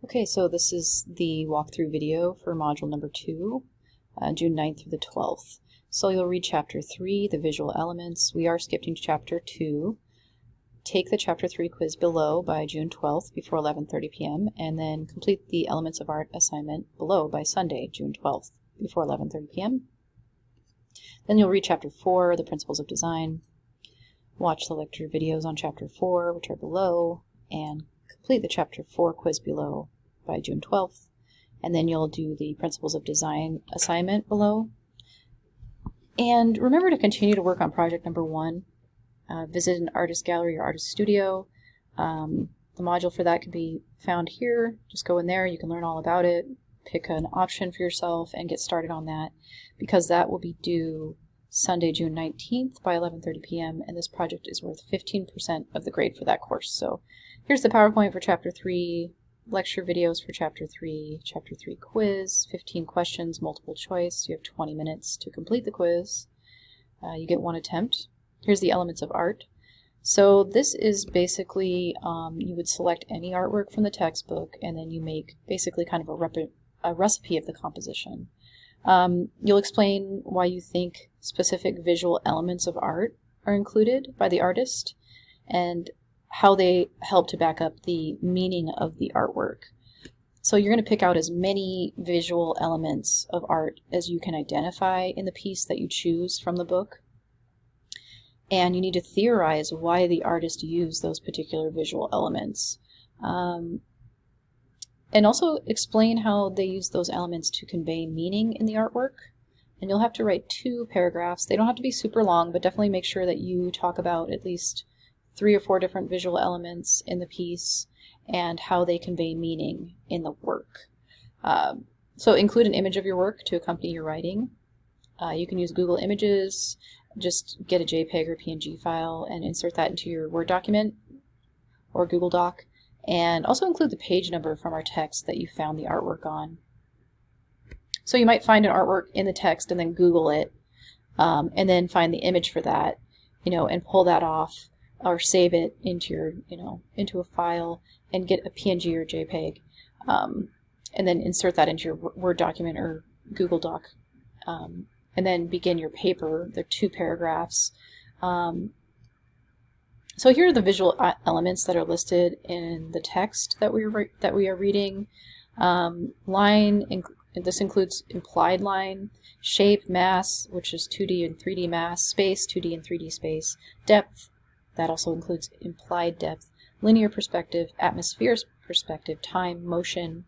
Okay, so this is the walkthrough video for module number 2, June 9th through the 12th. So you'll read chapter 3, the visual elements. We are skipping to chapter 2. Take the chapter 3 quiz below by June 12th before 11:30 p.m. and then complete the elements of art assignment below by Sunday, June 12th before 11:30 p.m. Then you'll read chapter 4, the principles of design. Watch the lecture videos on chapter 4, which are below, and complete the chapter 4 quiz below by June 12th, and then you'll do the principles of design assignment below. And remember to continue to work on project number 1. Visit an artist gallery or artist studio. The module for that can be found here. Just go in there, you can learn all about it, pick an option for yourself, and get started on that, because that will be due Sunday, June 19th by 11:30 p.m. and this project is worth 15% of the grade for that course. So here's the PowerPoint for chapter 3, lecture videos for chapter 3 quiz, 15 questions, multiple choice. You have 20 minutes to complete the quiz. You get 1 attempt. Here's the elements of art. So this is basically, you would select any artwork from the textbook and then you make basically kind of a recipe of the composition. You'll explain why you think specific visual elements of art are included by the artist and how they help to back up the meaning of the artwork. So you're going to pick out as many visual elements of art as you can identify in the piece that you choose from the book. And you need to theorize why the artist used those particular visual elements. And also explain how they use those elements to convey meaning in the artwork. And you'll have to write 2 paragraphs. They don't have to be super long, but definitely make sure that you talk about at least 3 or 4 different visual elements in the piece and how they convey meaning in the work. So include an image of your work to accompany your writing. You can use Google Images. Just get a JPEG or PNG file and insert that into your Word document or Google Doc. And also include the page number from our text that you found the artwork on. So you might find an artwork in the text and then Google it, and then find the image for that, and pull that off or save it into your, into a file and get a PNG or JPEG, and then insert that into your Word document or Google Doc, and then begin your paper. There are 2 paragraphs. So here are the visual elements that are listed in the text that we are reading. This includes implied line, shape, mass, which is 2D and 3D mass, space, 2D and 3D space, depth, that also includes implied depth, linear perspective, atmosphere perspective, time, motion.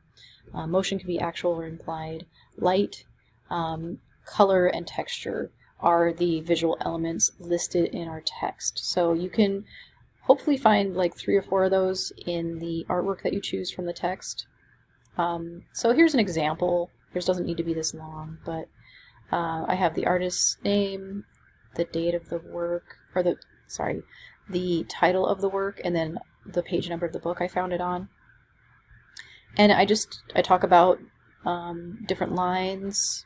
Motion can be actual or implied, light, color, and texture are the visual elements listed in our text. So you can hopefully find like 3 or 4 of those in the artwork that you choose from the text. So here's an example. Yours doesn't need to be this long, but I have the artist's name, the date of the work, or the title of the work, and then the page number of the book I found it on. And I talk about different lines.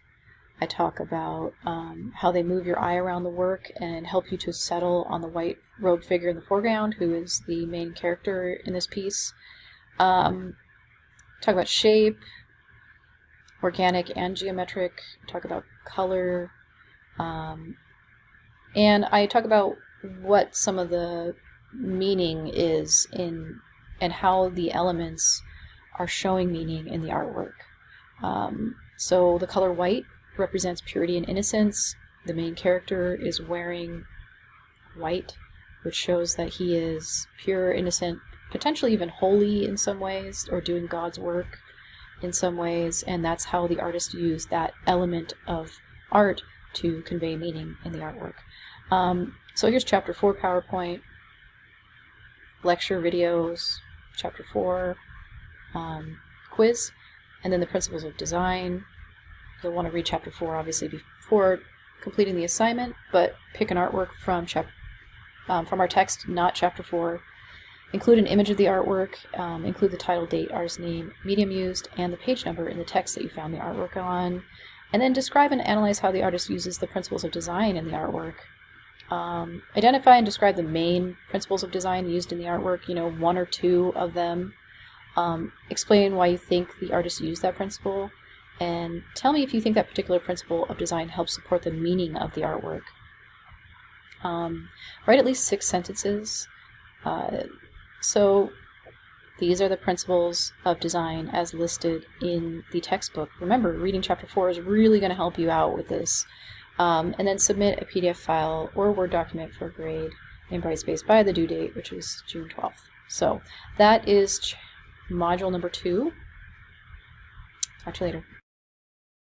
I talk about how they move your eye around the work and help you to settle on the white robed figure in the foreground, who is the main character in this piece. Talk about shape, organic and geometric. Talk about color. And I talk about what some of the meaning is in, and how the elements are showing meaning in the artwork. So the color white represents purity and innocence. The main character is wearing white, which shows that he is pure, innocent, potentially even holy in some ways, or doing God's work in some ways, and that's how the artist used that element of art to convey meaning in the artwork. So here's chapter 4 PowerPoint, lecture videos, chapter 4 quiz, and then the principles of design. You'll want to read chapter 4 obviously before completing the assignment, but pick an artwork from our text, not chapter 4. Include an image of the artwork, include the title, date, artist name, medium used, and the page number in the text that you found the artwork on, and then describe and analyze how the artist uses the principles of design in the artwork. Identify and describe the main principles of design used in the artwork, 1 or 2 of them. Explain why you think the artist used that principle, and tell me if you think that particular principle of design helps support the meaning of the artwork. Write at least 6 sentences. So these are the principles of design as listed in the textbook. Remember, reading chapter 4 is really going to help you out with this. And then submit a PDF file or a Word document for grade in Brightspace by the due date, which is June 12th. So that is module number 2. Talk to you later.